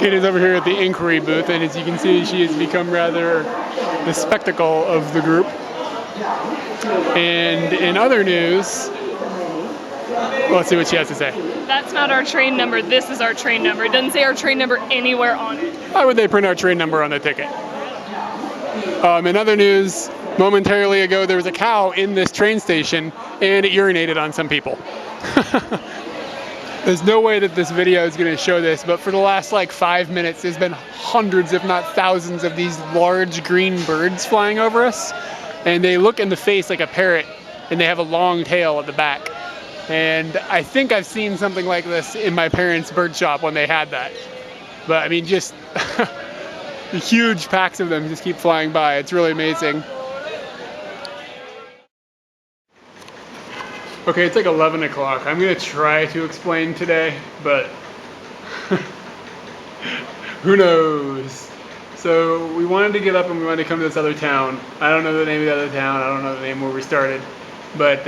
Kate is over here at the inquiry booth, and as you can see, she has become rather the spectacle of the group. And in other news, let's see what she has to say. That's not our train number, this is our train number. It doesn't say our train number anywhere on it. Why would they print our train number on the ticket? In other news, momentarily ago, there was a cow in this train station, and it urinated on some people. There's no way that this video is going to show this, but for the last like 5 minutes, there's been hundreds, if not thousands, of these large green birds flying over us. And they look in the face like a parrot, and they have a long tail at the back. And I think I've seen something like this in my parents' bird shop when they had that. But I mean, just the huge packs of them just keep flying by. It's really amazing. Okay, it's like 11 o'clock. I'm gonna try to explain today, but who knows? So we wanted to get up and we wanted to come to this other town. I don't know the name of the other town. I don't know the name where we started, but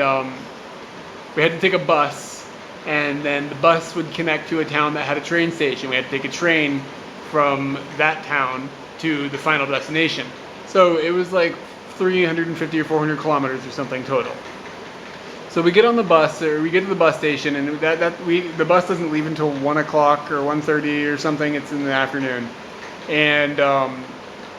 we had to take a bus, and then the bus would connect to a town that had a train station. We had to take a train from that town to the final destination. So it was like 350 or 400 kilometers or something total. So we get on the bus, or we get to the bus station, and the bus doesn't leave until 1 o'clock or 1:30 or something. It's in the afternoon. And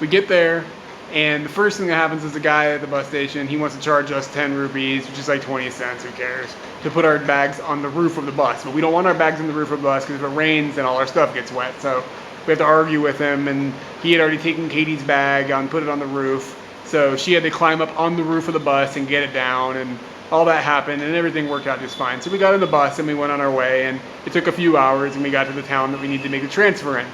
we get there, and the first thing that happens is the guy at the bus station, he wants to charge us 10 rupees, which is like 20 cents, who cares, to put our bags on the roof of the bus. But we don't want our bags on the roof of the bus because if it rains, then all our stuff gets wet. So we have to argue with him, and he had already taken Katie's bag and put it on the roof. So she had to climb up on the roof of the bus and get it down, and all that happened, and everything worked out just fine. So we got in the bus and we went on our way, and it took a few hours, and we got to the town that we needed to make the transfer in.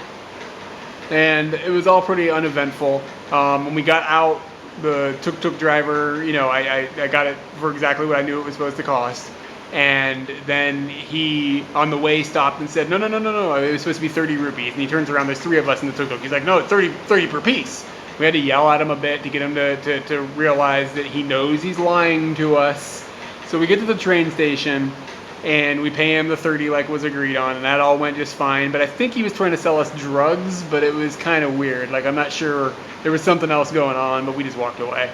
And it was all pretty uneventful. When we got out, the tuk-tuk driver, you know, I got it for exactly what I knew it was supposed to cost. And then he, on the way, stopped and said, no, it was supposed to be 30 rupees. And he turns around, there's 3 of us in the tuk-tuk. He's like, no, it's 30 per piece. We had to yell at him a bit to get him to realize that he knows he's lying to us. So we get to the train station, and we pay him the 30 like was agreed on, and that all went just fine. But I think he was trying to sell us drugs, but it was kind of weird. Like, I'm not sure, there was something else going on, but we just walked away.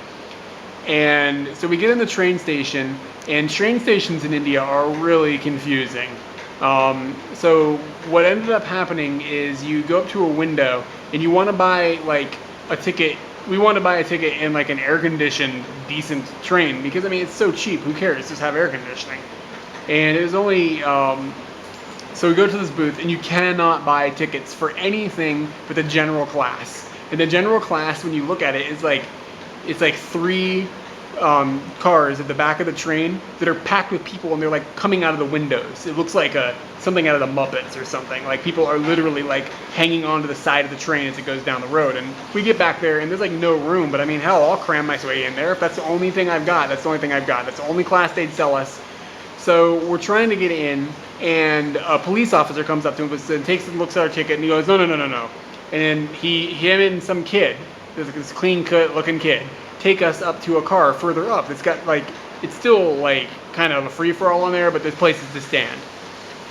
And so we get in the train station, and train stations in India are really confusing. So what ended up happening is you go up to a window, and you want to buy like a ticket. We want to buy a ticket in like an air-conditioned, decent train, because I mean, it's so cheap, who cares, just have air conditioning. And it was only, so we go to this booth, and you cannot buy tickets for anything but the general class. And the general class, when you look at it, it's like 3 cars at the back of the train that are packed with people, and they're like coming out of the windows. It looks like something out of the Muppets or something. Like, people are literally like hanging onto the side of the train as it goes down the road. And we get back there, and there's like no room, but I mean, hell, I'll cram my way in there. If that's the only thing I've got, that's the only thing I've got. That's the only class they'd sell us. So we're trying to get in, and a police officer comes up to him and looks at our ticket, and he goes, no. And him and some kid, this clean-cut looking kid, take us up to a car further up. It's got like, it's still like kind of a free-for-all on there, but there's places to stand.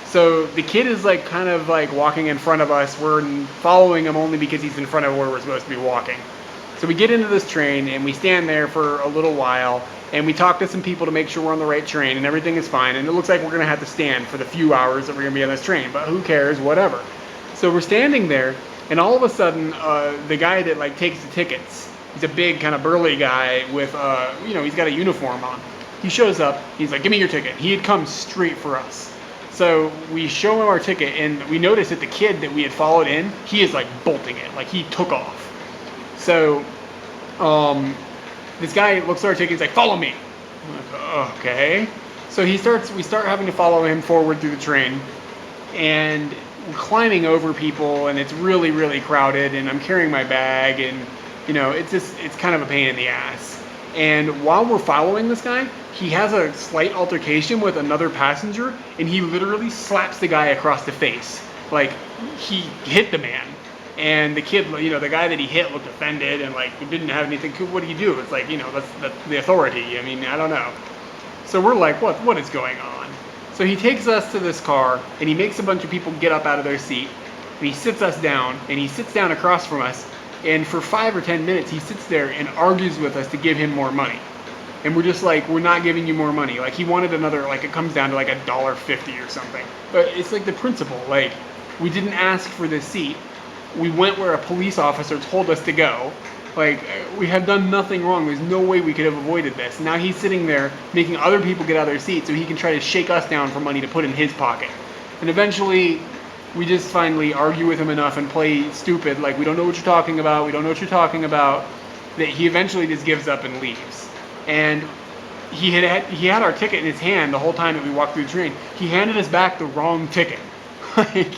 So the kid is like kind of like walking in front of us. We're following him only because he's in front of where we're supposed to be walking. So we get into this train, and we stand there for a little while, and we talk to some people to make sure we're on the right train, and everything is fine. And it looks like we're going to have to stand for the few hours that we're going to be on this train, but who cares, whatever. So we're standing there, and all of a sudden, the guy that like takes the tickets, he's a big kind of burly guy with, you know, he's got a uniform on. He shows up, he's like, give me your ticket. He had come straight for us. So we show him our ticket, and we notice that the kid that we had followed in, he is like bolting it, like he took off. So this guy looks at our ticket, he's like, follow me. I'm like, okay. So we start having to follow him forward through the train, and we're climbing over people, and it's really, really crowded, and I'm carrying my bag, and you know, it's kind of a pain in the ass. And while we're following this guy, he has a slight altercation with another passenger, and he literally slaps the guy across the face. Like, he hit the man. And the kid, you know, the guy that he hit looked offended and like didn't have anything. What do you do? It's like, you know, that's the authority. I mean, I don't know. So we're like, what is going on? So he takes us to this car, and he makes a bunch of people get up out of their seat. and he sits us down, and he sits down across from us, and for 5 or 10 minutes he sits there and argues with us to give him more money. And we're just like, we're not giving you more money. Like, he wanted another, like, it comes down to like $1.50 or something. But it's like the principle, like, we didn't ask for this seat. We went where a police officer told us to go. Like, we have done nothing wrong. There's no way we could have avoided this. Now he's sitting there making other people get out of their seats so he can try to shake us down for money to put in his pocket. And eventually, we just finally argue with him enough and play stupid, like, we don't know what you're talking about, we don't know what you're talking about, that he eventually just gives up and leaves. And he had our ticket in his hand the whole time that we walked through the train. He handed us back the wrong ticket. Like,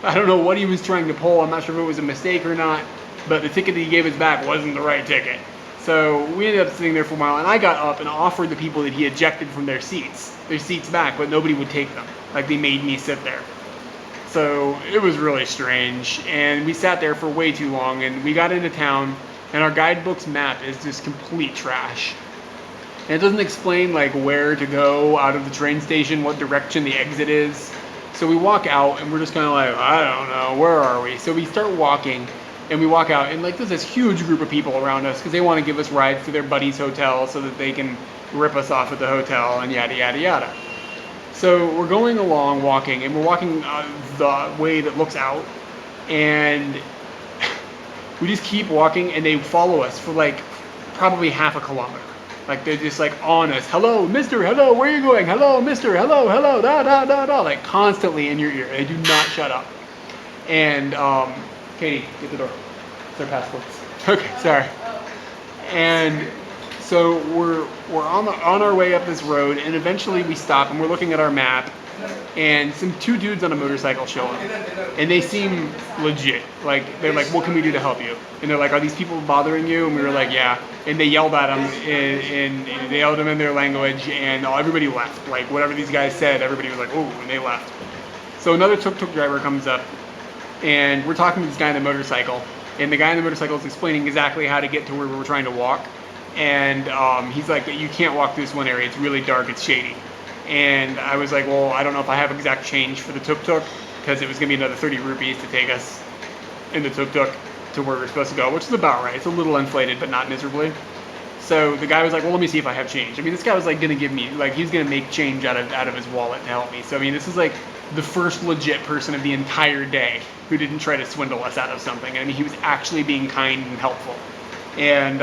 I don't know what he was trying to pull. I'm not sure if it was a mistake or not, but the ticket that he gave us back wasn't the right ticket. So we ended up sitting there for a while, and I got up and offered the people that he ejected from their seats back, but nobody would take them. Like, they made me sit there. So it was really strange, and we sat there for way too long, and we got into town, and our guidebook's map is just complete trash. And it doesn't explain like where to go out of the train station, what direction the exit is. So we walk out, and we're just kind of like, I don't know, where are we? So we start walking, and we walk out, and like there's this huge group of people around us because they want to give us rides to their buddy's hotel so that they can rip us off at the hotel and yada yada yada. So we're going along walking, and we're walking the way that looks out, and we just keep walking, and they follow us for like probably half a kilometer. Like, they're just like on us. Hello, mister, hello, where are you going? Hello, mister, hello, hello, da da da da. Like, constantly in your ear. They do not shut up. And Katie, get the door. It's our passports. Okay, sorry. And so we're on our way up this road, and eventually we stop, and we're looking at our map, and two dudes on a motorcycle show up, and they seem legit. Like, they're like, what can we do to help you? And they're like, are these people bothering you? And we were like, yeah. And they yelled at them, and they yelled them in their language, and everybody left. Like, whatever these guys said, everybody was like, oh, and they left. So another tuk-tuk driver comes up, and we're talking to this guy on the motorcycle, and the guy on the motorcycle is explaining exactly how to get to where we were trying to walk. And he's like, you can't walk through this one area, it's really dark, it's shady. And I was like, well, I don't know if I have exact change for the tuk-tuk, because it was going to be another 30 rupees to take us in the tuk-tuk to where we're supposed to go, which is about right. It's a little inflated, but not miserably. So the guy was like, well, let me see if I have change. I mean, this guy was like going to give me, like, he's going to make change out of his wallet to help me. So, I mean, this is like the first legit person of the entire day who didn't try to swindle us out of something. I mean, he was actually being kind and helpful. And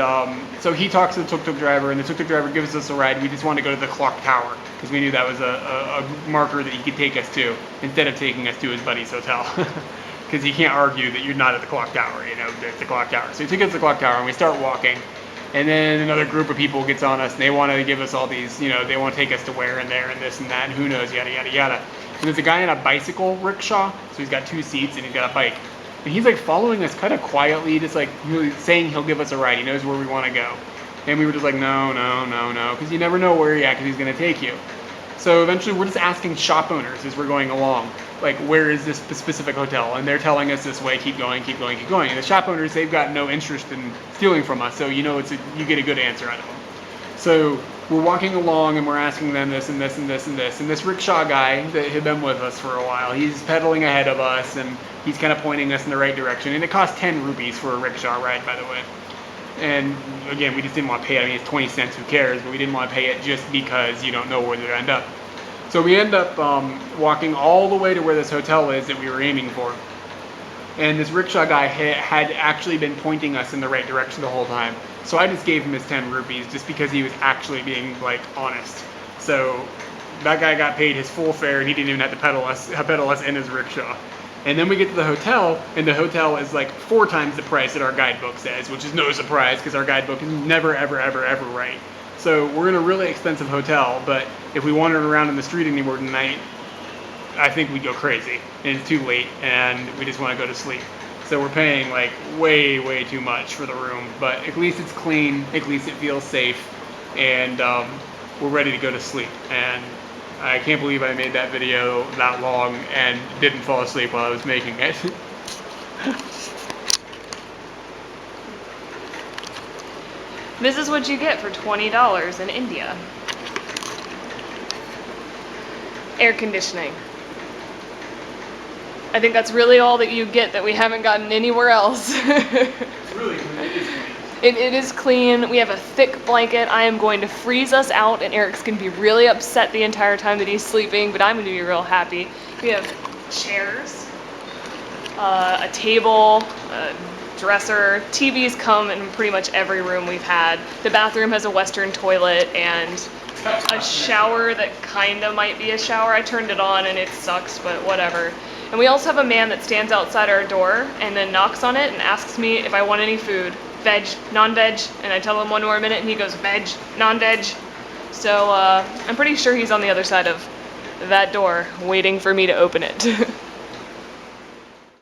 so he talks to the tuk-tuk driver, and the tuk-tuk driver gives us a ride. We just wanted to go to the clock tower because we knew that was a marker that he could take us to instead of taking us to his buddy's hotel. Because he can't argue that you're not at the clock tower, you know, it's the clock tower. So he took us to the clock tower, and we start walking. And then another group of people gets on us, and they want to give us all these, you know, they want to take us to where and there and this and that, and who knows, yada, yada, yada. And there's a guy in a bicycle rickshaw, so he's got 2 seats, and he's got a bike. And he's like following us kind of quietly, just like really saying he'll give us a ride. He knows where we want to go. And we were just like, no, no, no, no, because you never know where you're at because he's going to take you. So eventually we're just asking shop owners as we're going along, like, where is this specific hotel? And they're telling us this way, keep going, keep going, keep going. And the shop owners, they've got no interest in stealing from us, so you know you get a good answer out of them. So we're walking along and we're asking them this and this and this and this. And this rickshaw guy that had been with us for a while, he's pedaling ahead of us and he's kind of pointing us in the right direction. And it costs 10 rupees for a rickshaw ride, by the way. And again, we just didn't want to pay it. I mean, it's 20 cents, who cares? But we didn't want to pay it just because you don't know where to end up. So we end up walking all the way to where this hotel is that we were aiming for. And this rickshaw guy had actually been pointing us in the right direction the whole time. So I just gave him his 10 rupees just because he was actually being, like, honest. So that guy got paid his full fare, and he didn't even have to pedal us in his rickshaw. And then we get to the hotel, and the hotel is like 4 times the price that our guidebook says, which is no surprise because our guidebook is never, ever, ever, ever right. So we're in a really expensive hotel, but if we wandered around in the street anymore tonight, I think we'd go crazy. And it's too late, and we just want to go to sleep. So we're paying like way, way too much for the room, but at least it's clean, at least it feels safe, and we're ready to go to sleep. And I can't believe I made that video that long and didn't fall asleep while I was making it. This is what you get for $20 in India. Air conditioning. I think that's really all that you get that we haven't gotten anywhere else. It's really clean. It is clean. It is clean. We have a thick blanket. I am going to freeze us out, and Eric's going to be really upset the entire time that he's sleeping, but I'm going to be real happy. We have chairs, a table, a dresser. TVs come in pretty much every room we've had. The bathroom has a Western toilet and a shower that kind of might be a shower. I turned it on and it sucks, but whatever. And we also have a man that stands outside our door and then knocks on it and asks me if I want any food. Veg, non-veg, and I tell him 1 more minute and he goes veg, non-veg. So I'm pretty sure he's on the other side of that door waiting for me to open it.